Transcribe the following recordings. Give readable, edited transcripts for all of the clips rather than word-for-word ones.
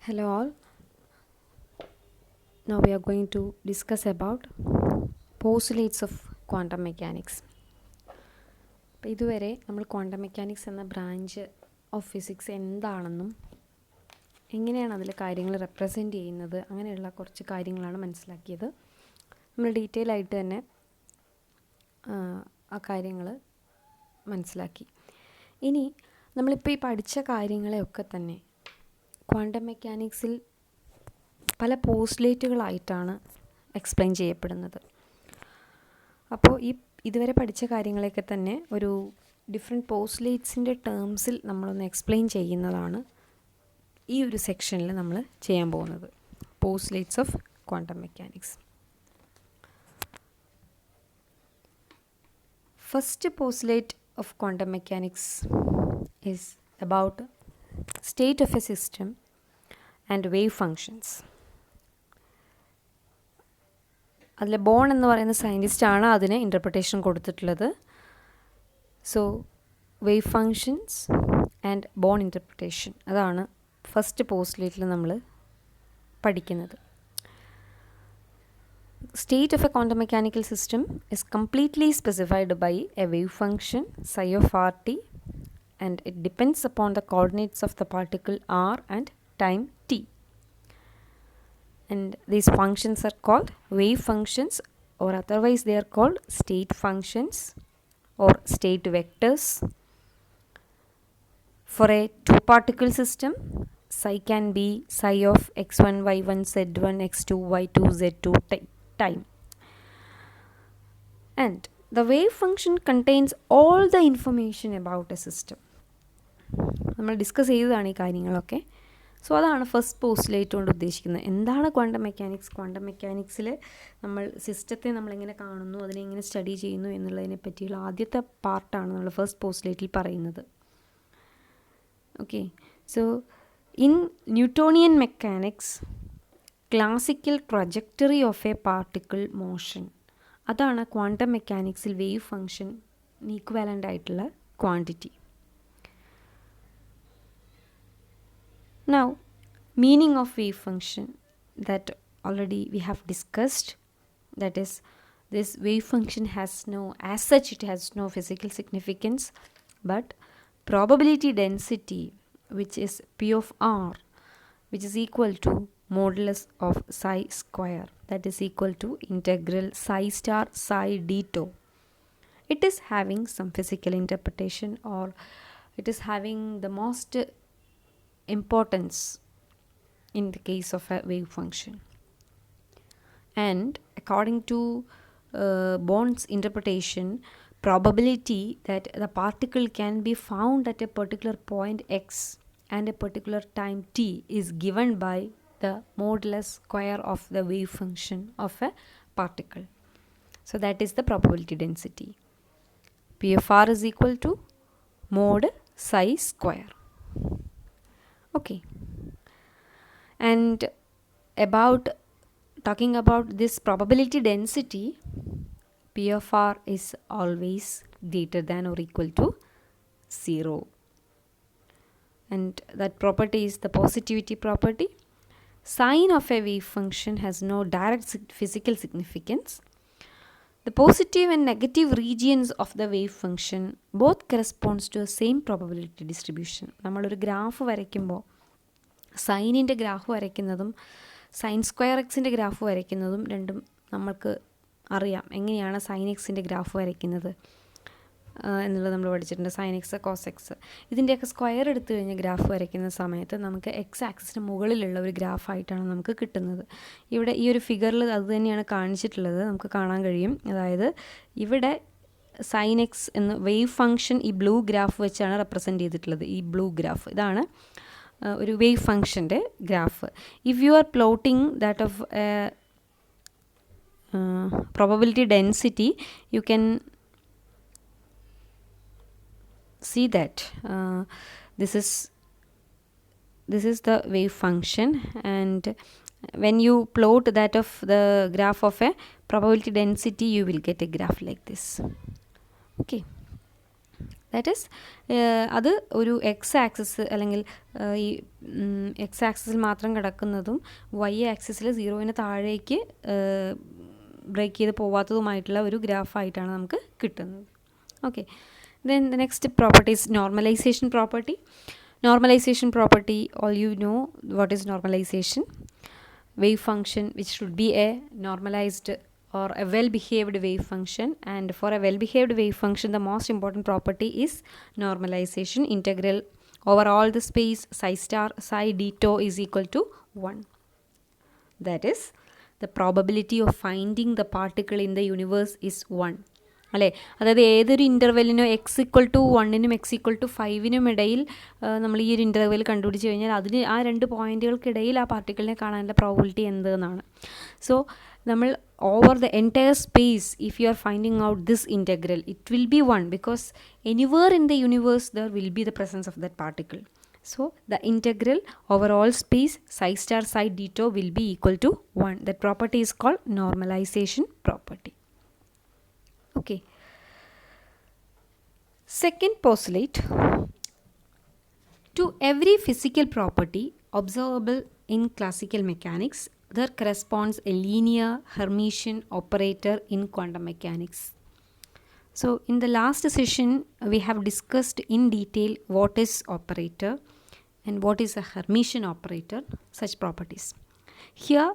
Hello all. Now we are going to discuss about postulates of quantum mechanics. അപ്പോൾ ഇതുവരെ നമ്മൾ quantum mechanics എന്ന branch of physics എന്താണെന്നും എങ്ങനെയാണ് അതിൽ കാര്യങ്ങൾ റെപ്രസെൻ്റ് ചെയ്യുന്നത് അങ്ങനെയുള്ള കുറച്ച് കാര്യങ്ങളാണ് മനസ്സിലാക്കിയത്. നമ്മൾ ഡീറ്റെയിൽ ആയിട്ട് തന്നെ ആ കാര്യങ്ങൾ മനസ്സിലാക്കി. ഇനി നമ്മളിപ്പോൾ ഈ പഠിച്ച കാര്യങ്ങളെയൊക്കെ തന്നെ ക്വാണ്ടം മെക്കാനിക്സിൽ പല പോസ്റ്റുലേറ്റുകളായിട്ടാണ് എക്സ്പ്ലെയിൻ ചെയ്യപ്പെടുന്നത്. അപ്പോൾ ഇതുവരെ പഠിച്ച കാര്യങ്ങളെയൊക്കെ തന്നെ ഒരു ഡിഫറെൻറ്റ് പോസ്റ്റുലേറ്റ്സിൻ്റെ ടേംസിൽ നമ്മളൊന്ന് എക്സ്പ്ലെയിൻ ചെയ്യുന്നതാണ് ഈ ഒരു സെക്ഷനിൽ നമ്മൾ ചെയ്യാൻ പോകുന്നത്. Postulates of quantum mechanics. First postulate of quantum mechanics is about state of a system and wave functions. അതിൽ ബോൺ എന്ന് പറയുന്ന സയൻറ്റിസ്റ്റാണ് അതിന് ഇൻ്റർപ്രിട്ടേഷൻ കൊടുത്തിട്ടുള്ളത്. So wave functions and Born interpretation, അതാണ് ഫസ്റ്റ് പോസ്റ്റുലേറ്റിൽ നമ്മൾ പഠിക്കുന്നത്. State of a quantum mechanical system is completely specified by a wave function psi of rt, and it depends upon the coordinates of the particle r and time t. And these functions are called wave functions, or otherwise they are called state functions or state vectors. For a two particle system, psi can be psi of x1 y1 z1 x2 y2 z2 time. And the wave function contains all the information about a system. നമ്മൾ discuss ചെയ്തതാണ് ഈ കാര്യങ്ങളൊക്കെ. So അതാണ് first postulate കൊണ്ട് ഉദ്ദേശിക്കുന്നത്. എന്താണ് quantum mechanics? Quantum മെക്കാനിക്സിൽ നമ്മൾ സിസ്റ്റത്തെ നമ്മളെങ്ങനെ കാണുന്നു, അതിനെ എങ്ങനെ സ്റ്റഡി ചെയ്യുന്നു എന്നുള്ളതിനെ പറ്റിയുള്ള ആദ്യത്തെ പാർട്ടാണ് നമ്മൾ ഫസ്റ്റ് പോസ്റ്റുലേറ്റിൽ പറയുന്നത്. Okay, so in Newtonian mechanics, classical trajectory of A particle motion, അതാണ് ക്വാണ്ടം മെക്കാനിക്സിൽ വേവ് ഫങ്ഷൻ ഈക്വാലൻ്റ് ആയിട്ടുള്ള quantity. Now, meaning of wave function that already we have discussed, that is, this wave function has no, as such it has no physical significance, but probability density, which is P of R, which is equal to modulus of psi square, that is equal to integral psi star psi d tau. It is having some physical interpretation, or it is having the most importance in the case of a wave function. And according to Born's interpretation, probability that the particle can be found at a particular point x and a particular time t is given by the modulus square of the wave function of a particle. So that is the probability density. P of r is equal to mod psi square. Okay, and talking about this probability density, P of r is always greater than or equal to 0, and that property is the positivity property. Sign of a wave function has no direct physical significance. The positive and negative regions of the wave function both corresponds to the same probability distribution. നമ്മളൊരു graph വരയ്ക്കുമ്പോൾ സൈനിൻ്റെ graph വരയ്ക്കുന്നതും sine square എക്സിൻ്റെ graph വരയ്ക്കുന്നതും രണ്ടും നമ്മൾക്ക് അറിയാം എങ്ങനെയാണ് sign എക്സിൻ്റെ graph വരയ്ക്കുന്നത് എന്നുള്ളത് നമ്മൾ പഠിച്ചിട്ടുണ്ട്. സൈൻ എക്സ് കോസ് എക്സ് ഇതിൻ്റെയൊക്കെ സ്ക്വയർ എടുത്തു കഴിഞ്ഞ് ഗ്രാഫ് വരയ്ക്കുന്ന സമയത്ത് നമുക്ക് എക്സ് ആക്സിന് മുകളിലുള്ള ഒരു ഗ്രാഫായിട്ടാണ് നമുക്ക് കിട്ടുന്നത്. ഇവിടെ ഈ ഒരു ഫിഗറിൽ അത് തന്നെയാണ് കാണിച്ചിട്ടുള്ളത്, നമുക്ക് കാണാൻ കഴിയും. അതായത് ഇവിടെ സൈൻ എക്സ് എന്ന വേവ് ഫങ്ഷൻ ഈ ബ്ലൂ ഗ്രാഫ് വെച്ചാണ് റെപ്രസെൻ്റ് ചെയ്തിട്ടുള്ളത്. ഈ ബ്ലൂ ഗ്രാഫ് ഇതാണ് ഒരു വേവ് ഫങ്ഷൻ്റെ graph. If you are plotting that of probability density, you can see that this is the wave function, and when you plot that of the graph of a probability density, you will get a graph like this. Okay, that is അത് ഒരു X axis അല്ലെങ്കിൽ ഈ X ആക്സിസിൽ മാത്രം കിടക്കുന്നതും Y ആക്സിസിൽ സീറോയിന് താഴേക്ക് break ചെയ്ത് പോവാത്തതുമായിട്ടുള്ള ഒരു ഗ്രാഫായിട്ടാണ് നമുക്ക് കിട്ടുന്നത്. Okay, then the next property is normalization property. Normalization property, all you know what is normalization. Wave function which should be a normalized or a well-behaved wave function, and for a well-behaved wave function the most important property is normalization. Integral over all the space psi star psi d tau is equal to 1. That is, the probability of finding the particle in the universe is 1. അല്ലേ, അതായത് ഏതൊരു ഇൻ്റർവെല്ലിനും x equal to 1നും x equal to 5നും ഇടയിൽ നമ്മൾ ഈ ഒരു ഇൻ്റർവെൽ കണ്ടുപിടിച്ച് കഴിഞ്ഞാൽ അതിന് ആ 2 പോയിൻറ്റുകൾക്കിടയിൽ ആ പാർട്ടിക്കിളിനെ കാണാനുള്ള പ്രോബിലിറ്റി എന്തെന്നാണ്. സോ നമ്മൾ over the entire space if you are finding out this integral it will be 1 because anywhere in the universe there will be the presence of that particle. So the integral over all space psi star psi d tau will be equal to 1. That property is called normalization property. Okay. Second postulate. To every physical property observable in classical mechanics, there corresponds a linear Hermitian operator in quantum mechanics. So in the last session we have discussed in detail what is operator and what is a Hermitian operator, such properties. Here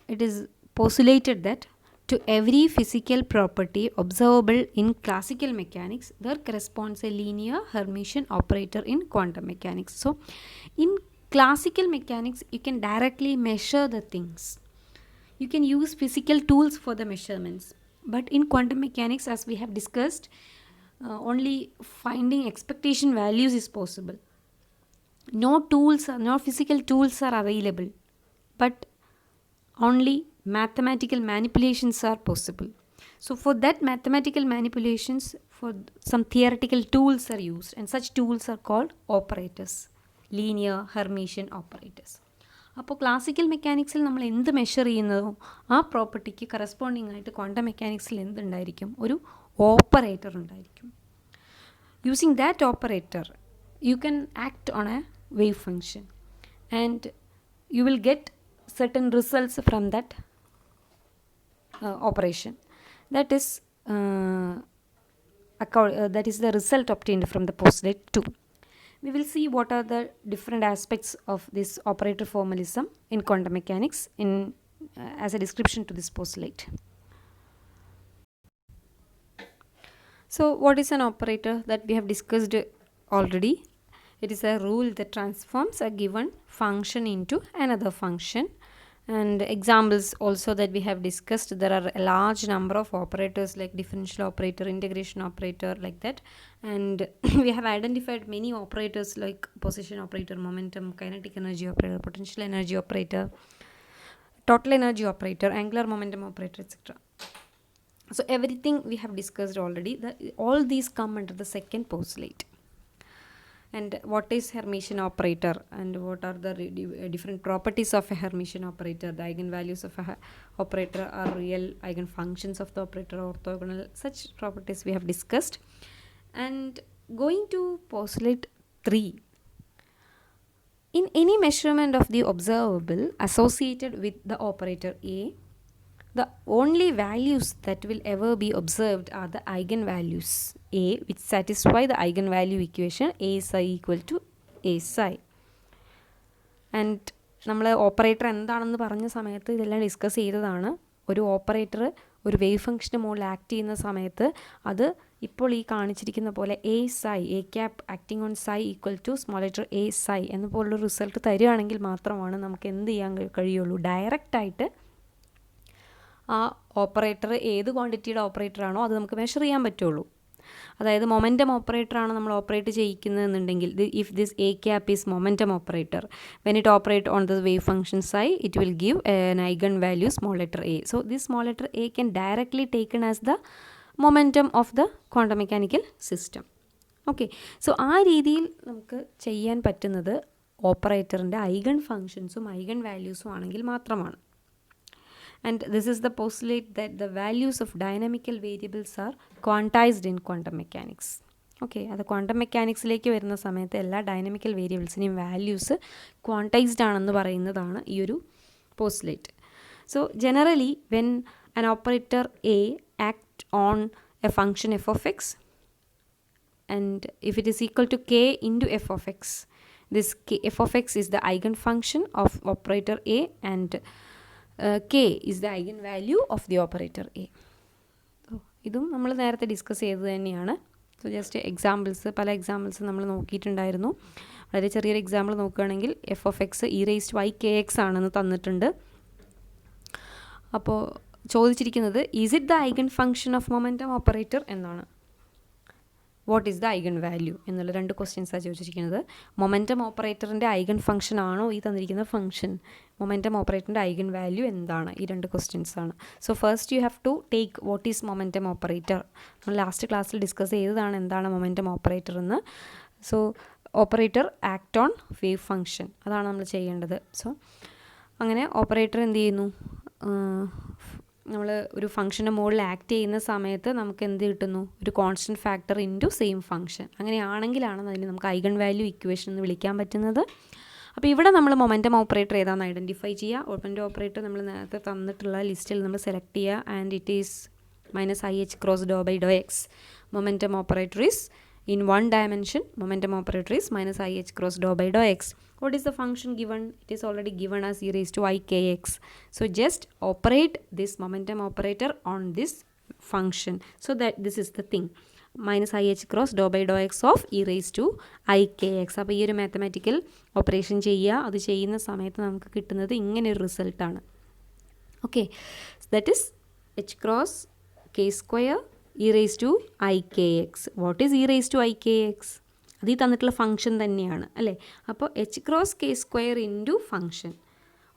it is postulated that to every physical property observable in classical mechanics, there corresponds a linear Hermitian operator in quantum mechanics. So in classical mechanics you can directly measure the things. You can use physical tools for the measurements. But in quantum mechanics, as we have discussed, only finding expectation values is possible. No physical tools are available, but only mathematical manipulations are possible. So for that mathematical manipulations, for some theoretical tools are used, and such tools are called operators, linear Hermitian operators. അപ്പോൾ classical മെക്കാനിക്സിൽ നമ്മൾ എന്ത് measure ചെയ്യുന്നതോ ആ പ്രോപ്പർട്ടിക്ക് corresponding ആയിട്ട് quantum മെക്കാനിക്സിൽ എന്തുണ്ടായിരിക്കും, ഒരു operator ഉണ്ടായിരിക്കും. Using that operator you can act on A wave function and you will get certain results from that operation. That is the result obtained from the postulate 2. We will see what are the different aspects of this operator formalism in quantum mechanics as a description to this postulate. So what is an operator? That we have discussed already. It is a rule that transforms a given function into another function. And examples also that we have discussed, there are a large number of operators like differential operator, integration operator, like that. And we have identified many operators like position operator, momentum, kinetic energy operator, potential energy operator, total energy operator, angular momentum operator, etc. So everything we have discussed already. All these come under the second postulate. And what is Hermitian operator, and what are the different properties of a Hermitian operator? The eigenvalues of a operator are real, eigenfunctions of the operator orthogonal. Such properties we have discussed. And going to postulate 3. In any measurement of the observable associated with the operator A, the only values that will ever be observed are the eigenvalues A, which satisfy the eigenvalue equation A psi equal to A psi. And നമ്മൾ operator എന്താണെന്ന് പറഞ്ഞ സമയത്ത് ഇതെല്ലാം discuss ചെയ്തതാണ്. ഒരു operator ഒരു wave ഫംഗ്ഷന് മുകളിൽ ആക്ട് ചെയ്യുന്ന സമയത്ത് അത് ഇപ്പോൾ ഈ കാണിച്ചിരിക്കുന്ന പോലെ A psi, A cap acting on psi equal to small letter a psi എന്ന പോലുള്ള റിസൾട്ട് തരികയാണെങ്കിൽ മാത്രമാണ് നമുക്ക് എന്ത് ചെയ്യാൻ കഴിയുള്ളൂ, ഡയറക്റ്റായിട്ട് ആ ഓപ്പറേറ്റർ ഏത് ക്വാണ്ടിറ്റിയുടെ ഓപ്പറേറ്ററാണോ അത് നമുക്ക് മെഷർ ചെയ്യാൻ പറ്റുള്ളൂ. അതായത് മൊമെൻറ്റം ഓപ്പറേറ്ററാണ് നമ്മൾ ഓപ്പറേറ്റ് ചെയ്യിക്കുന്നതെന്നുണ്ടെങ്കിൽ, if this A cap is momentum operator, when it operate on the wave functions I, it will give an eigen value small letter a. So this small letter a can directly taken as the momentum of the quantum mechanical system. Okay, so ആ രീതിയിൽ നമുക്ക് ചെയ്യാൻ പറ്റുന്നത് ഓപ്പറേറ്ററിൻ്റെ eigen ഫങ്ഷൻസും eigen വാല്യൂസും ആണെങ്കിൽ മാത്രമാണ്. And this is the postulate that the values of dynamical variables are quantized in quantum mechanics. Okay, അത് quantum മെക്കാനിക്സിലേക്ക് വരുന്ന സമയത്ത് എല്ലാ ഡൈനാമിക്കൽ വേരിയബിൾസിനെയും വാല്യൂസ് ക്വാണ്ടൈസ്ഡ് ആണെന്ന് പറയുന്നതാണ് ഈ ഒരു postulate. So generally when an operator A act on a function f of x, and if it is equal to k into f of x, this f of x is the eigenfunction of operator A, and k is the eigenvalue of the operator A. ഇതും നമ്മൾ നേരത്തെ discuss ചെയ്തത് തന്നെയാണ്. So just examples, പല examples നമ്മൾ നോക്കിയിട്ടുണ്ടായിരുന്നു. വളരെ ചെറിയൊരു example നോക്കുകയാണെങ്കിൽ F of X e⁻k x ആണെന്ന് തന്നിട്ടുണ്ട്. അപ്പോൾ ചോദിച്ചിരിക്കുന്നത് is it the eigen function of momentum operator എന്നാണ്. What is the eigen value എന്നുള്ള 2 ക്വസ്റ്റ്യൻസാണ് ചോദിച്ചിരിക്കുന്നത്. മൊമെൻറ്റം ഓപ്പറേറ്ററിൻ്റെ ഐഗൺ ഫംഗ്ഷൻ ആണോ ഈ തന്നിരിക്കുന്ന ഫംഗ്ഷൻ, മൊമെൻറ്റം ഓപ്പറേറ്ററിൻ്റെ ഐഗൺ വാല്യൂ എന്താണ്, ഈ 2 ക്വസ്റ്റ്യൻസാണ്. So first you have to take what is momentum operator. നമ്മൾ ലാസ്റ്റ് ക്ലാസ്സിൽ ഡിസ്കസ് ചെയ്തതാണ് എന്താണ് മൊമെൻറ്റം ഓപ്പറേറ്റർ എന്ന്. So operator act on wave function, അതാണ് നമ്മൾ ചെയ്യേണ്ടത്. സോ അങ്ങനെ ഓപ്പറേറ്റർ എന്ത് ചെയ്യുന്നു, നമ്മൾ ഒരു ഫംഗ്ഷൻ്റെ മുകളിൽ ആക്ട് ചെയ്യുന്ന സമയത്ത് നമുക്ക് എന്ത് കിട്ടുന്നു, ഒരു constant factor into same function. അങ്ങനെയാണെങ്കിലാണ് അതിന് നമുക്ക് ഐഗൺ വാല്യൂ ഇക്വേഷൻ എന്ന് വിളിക്കാൻ പറ്റുന്നത്. അപ്പോൾ ഇവിടെ നമ്മൾ മൊമെൻറ്റം ഓപ്പറേറ്റർ ഏതാണെന്ന് ഐഡൻറ്റിഫൈ ചെയ്യുക. മൊമെൻറ്റം ഓപ്പറേറ്റർ നമ്മൾ നേരത്തെ തന്നിട്ടുള്ള ലിസ്റ്റിൽ നമ്മൾ സെലക്ട് ചെയ്യുക. And it is -IH × ∂/∂x. Momentum operator is in one dimension. Momentum operator is -IH × ∂/∂x. What is the function given? It is already given as e⁻k x. So just operate this momentum operator on this function. So that this is the thing, -IH × ∂/∂x of e⁻k x. അപ്പോൾ ഈ ഒരു mathematical operation ചെയ്യുക. അത് ചെയ്യുന്ന സമയത്ത് നമുക്ക് കിട്ടുന്നത് ഇങ്ങനെ ഒരു റിസൾട്ടാണ്. Okay, that is h×k² e⁻ik x. What is e⁻ik x? അത് ഈ തന്നിട്ടുള്ള ഫംഗ്ഷൻ തന്നെയാണ് അല്ലേ. അപ്പോൾ h×k² into function,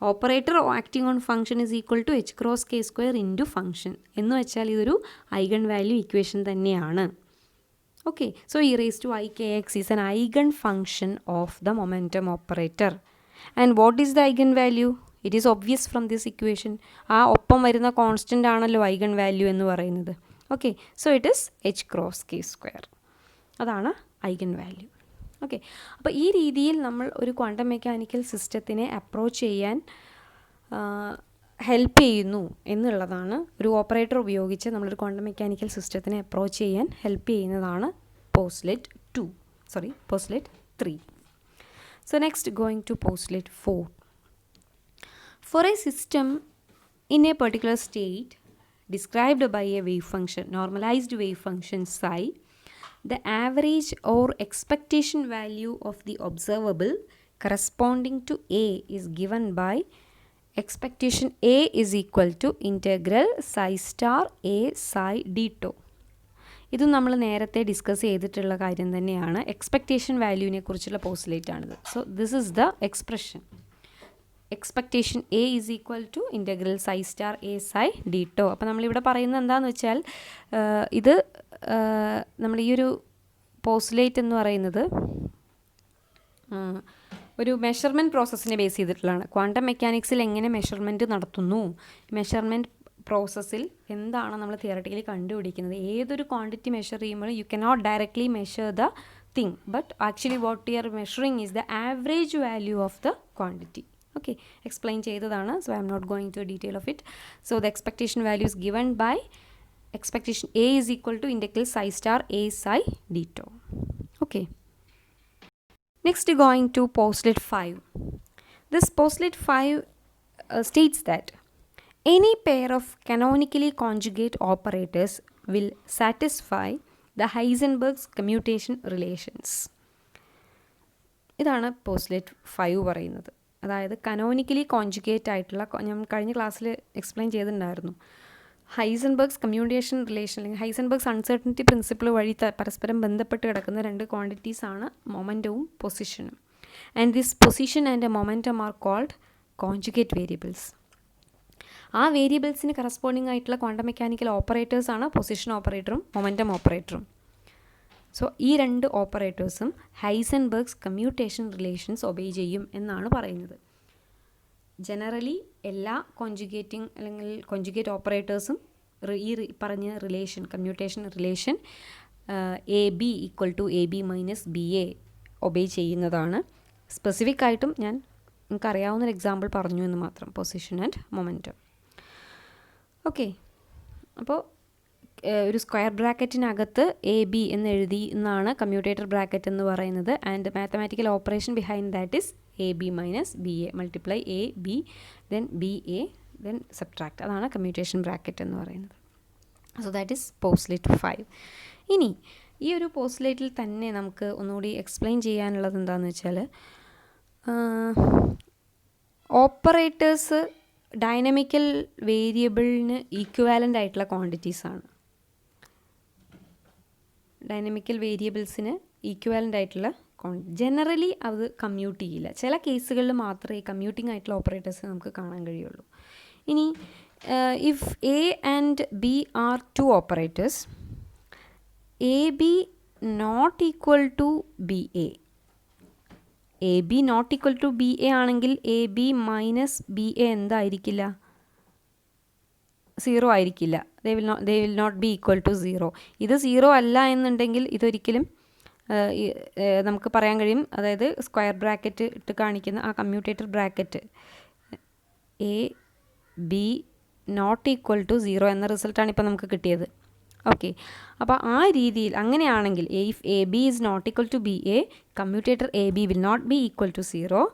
operator acting on function is equal to h×k² into function എന്ന് വെച്ചാൽ ഇതൊരു ഐഗൺ വാല്യൂ ഇക്വേഷൻ തന്നെയാണ്. Okay, so e⁻ik x is an eigen function of the momentum operator. And what is the eigen value? It is obvious from this equation. ആ ഒപ്പം വരുന്ന constant ആണല്ലോ eigen value എന്ന് പറയുന്നത്. Okay, so it is h×k². അതാണ് eigen value. Okay, അപ്പോൾ ഈ രീതിയിൽ നമ്മൾ ഒരു ക്വാണ്ടം മെക്കാനിക്കൽ സിസ്റ്റത്തിനെ അപ്രോച്ച് ചെയ്യാൻ ഹെൽപ്പ് ചെയ്യുന്നു എന്നുള്ളതാണ്. ഒരു ഓപ്പറേറ്റർ ഉപയോഗിച്ച് നമ്മളൊരു ക്വാണ്ടം മെക്കാനിക്കൽ സിസ്റ്റത്തിനെ അപ്രോച്ച് ചെയ്യാൻ ഹെൽപ്പ് ചെയ്യുന്നതാണ് postulate 3. So next going to postulate 4. For a system in a particular state described by a wave function, normalized wave function psi, the average or expectation value of the observable corresponding to A is given by expectation A is equal to integral psi star A psi d tau. ഇത് നമ്മൾ നേരത്തെ discuss ചെയ്തിട്ടുള്ള കാര്യം തന്നെയാണ്. Expectation വാല്യൂവിനെ കുറിച്ചുള്ള postulate ആണിത്. So this is the expression. Expectation A is equal to integral psi star A psi d tau. അപ്പോൾ നമ്മളിവിടെ പറയുന്നത് എന്താണെന്ന് വെച്ചാൽ ഇത് നമ്മൾ ഈ ഒരു പോസ്റ്റുലേറ്റ് എന്ന് പറയുന്നത് ഒരു മെഷർമെൻറ്റ് പ്രോസസ്സിനെ ബേസ് ചെയ്തിട്ടുള്ളതാണ്. ക്വാണ്ടം മെക്കാനിക്സിൽ എങ്ങനെ മെഷർമെൻറ്റ് നടത്തുന്നു, മെഷർമെൻറ്റ് പ്രോസസ്സിൽ എന്താണ് നമ്മൾ തിയററ്റിക്കലി കണ്ടുപിടിക്കുന്നത്. ഏതൊരു ക്വാണ്ടിറ്റി മെഷർ ചെയ്യുമ്പോൾ you cannot directly measure the thing, but actually what you are measuring is the average value of the quantity. Okay, explain ചെയ്തതാണ്. So I am not going to detail of it. So the expectation value is given by expectation A is equal to integral psi star A psi d tau. Okay. Next going to postulate 5. This postulate 5 states that any pair of canonically conjugate operators will satisfy the Heisenberg's commutation relations. ഇതാണ് postulate 5 പറയുന്നത്. അതായത് കനോണിക്കലി conjugate ആയിട്ടുള്ള, ഞാൻ കഴിഞ്ഞ ക്ലാസ്സിൽ explain ചെയ്തിട്ടുണ്ടായിരുന്നു, Heisenberg's communication relation അല്ലെങ്കിൽ Heisenberg's uncertainty principle വഴി പരസ്പരം ബന്ധപ്പെട്ട് കിടക്കുന്ന 2 ക്വാണ്ടിറ്റീസാണ് മൊമെൻറ്റവും പൊസിഷനും. And this position and momentum are called conjugate variables. ആ വേരിയബിൾസിന് കറസ്പോണ്ടിങ് ആയിട്ടുള്ള ക്വാണ്ടം മെക്കാനിക്കൽ ഓപ്പറേറ്റേഴ്സാണ് പൊസിഷൻ ഓപ്പറേറ്ററും മൊമെൻറ്റം ഓപ്പറേറ്ററും. സോ ഈ 2 ഓപ്പറേറ്റേഴ്സും ഹൈസൻബർഗ്സ് കമ്മ്യൂട്ടേഷൻ റിലേഷൻസ് ഒബേ ചെയ്യും എന്നാണ് പറയുന്നത്. ജനറലി എല്ലാ കോൺജുഗേറ്റിംഗ് അല്ലെങ്കിൽ കോൺജുഗേറ്റ് ഓപ്പറേറ്റേഴ്സും ഈ പറഞ്ഞ relation, commutation relation A B equal to A B minus B A obey ചെയ്യുന്നതാണ്. സ്പെസിഫിക് ആയിട്ടും ഞാൻ എനിക്കറിയാവുന്നൊരു എക്സാമ്പിൾ പറഞ്ഞു എന്ന് മാത്രം. Position and momentum. ഓക്കെ, അപ്പോൾ ഒരു സ്ക്വയർ ബ്രാക്കറ്റിനകത്ത് എ ബി എന്ന് എഴുതി എന്നാണ് കമ്മ്യൂട്ടേറ്റർ ബ്രാക്കറ്റ് എന്ന് പറയുന്നത്. And mathematical operation behind that is A B minus B A, multiply A B then B A then subtract. അതാണ് കമ്മ്യൂട്ടേഷൻ ബ്രാക്കറ്റ് എന്ന് പറയുന്നത്. So that is postulate 5. ഇനി ഈ ഒരു പോസ്റ്റ്ലേറ്റിൽ തന്നെ നമുക്ക് ഒന്നുകൂടി എക്സ്പ്ലെയിൻ ചെയ്യാനുള്ളത് എന്താണെന്ന് വെച്ചാൽ, ഓപ്പറേറ്റേഴ്സ് ഡൈനമിക്കൽ വേരിയബിളിന് ഈക്വാലൻ്റ് ആയിട്ടുള്ള ക്വാണ്ടിറ്റീസാണ്. ഡൈനമിക്കൽ വേരിയബിൾസിന് ഈക്വാലൻ്റ് ആയിട്ടുള്ള ജനറലി അത് കമ്മ്യൂട്ട് ചെയ്യില്ല. ചില കേസുകളിൽ മാത്രമേ കമ്മ്യൂട്ടിംഗ് ആയിട്ടുള്ള ഓപ്പറേറ്റേഴ്സ് നമുക്ക് കാണാൻ കഴിയുള്ളൂ. ഇനി if A and B are two operators, A B not equal to B A, A B not equal to B A ആണെങ്കിൽ A B minus B A എന്തായിരിക്കില്ല? 0 ആയിരിക്കില്ല. They will not be equal to 0. ഇത് 0 അല്ല എന്നുണ്ടെങ്കിൽ ഇതൊരിക്കലും നമുക്ക് പറയാൻ കഴിയും, അതായത് സ്ക്വയർ ബ്രാക്കറ്റ് ഇട്ട് കാണിക്കുന്ന ആ commutator bracket A B not equal to 0 എന്ന റിസൾട്ടാണ് ഇപ്പോൾ നമുക്ക് കിട്ടിയത്. ഓക്കെ, അപ്പോൾ ആ രീതിയിൽ അങ്ങനെയാണെങ്കിൽ if A B is not equal to B A, commutator A B will not be equal to 0.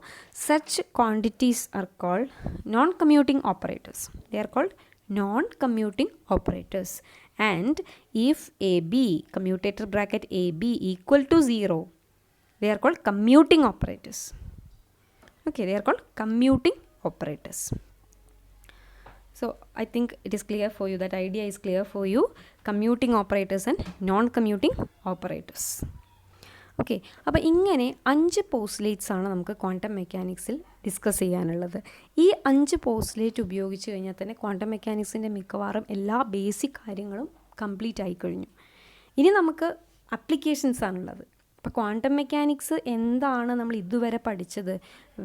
Such quantities are called non commuting operators. They are called non-commuting operators. And if AB, commutator bracket AB equal to 0, they are called commuting operators. Okay, they are called commuting operators. So I think it is clear for you, that idea is clear for you, commuting operators and non-commuting operators. Okay, അപ്പോൾ ഇങ്ങനെ 5 postulates ആണ് നമുക്ക് quantum മെക്കാനിക്സിൽ discuss ചെയ്യാനുള്ളത്. ഈ 5 postulate ഉപയോഗിച്ച് കഴിഞ്ഞാൽ തന്നെ ക്വാണ്ടം മെക്കാനിക്സിൻ്റെ മിക്കവാറും എല്ലാ ബേസിക് കാര്യങ്ങളും കംപ്ലീറ്റ് ആയി കഴിഞ്ഞു. ഇനി നമുക്ക് അപ്ലിക്കേഷൻസ് ആണുള്ളത്. അപ്പോൾ ക്വാണ്ടം മെക്കാനിക്സ് എന്താണ് നമ്മൾ ഇതുവരെ പഠിച്ചത്,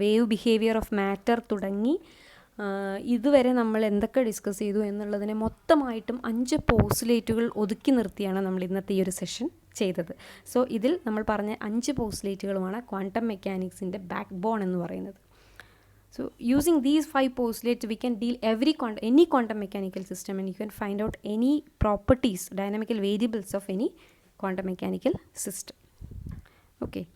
വേവ് ബിഹേവിയർ ഓഫ് മാറ്റർ തുടങ്ങി ഇതുവരെ നമ്മൾ എന്തൊക്കെ ഡിസ്കസ് ചെയ്തു എന്നുള്ളതിനെ മൊത്തമായിട്ടും 5 പോസ്റ്റ്ലേറ്റുകൾ ഒതുക്കി നിർത്തിയാണ് നമ്മൾ ഇന്നത്തെ ഈ ഒരു സെഷൻ ചെയ്തത്. സോ ഇതിൽ നമ്മൾ പറഞ്ഞ 5 പോസ്റ്റ്ലേറ്റുകളുമാണ് ക്വാണ്ടം മെക്കാനിക്സിൻ്റെ ബാക്ക് ബോൺ എന്ന് പറയുന്നത്. So using these 5 postulates we can deal any quantum mechanical system, and you can find out any properties, dynamical variables of any quantum mechanical system. Okay.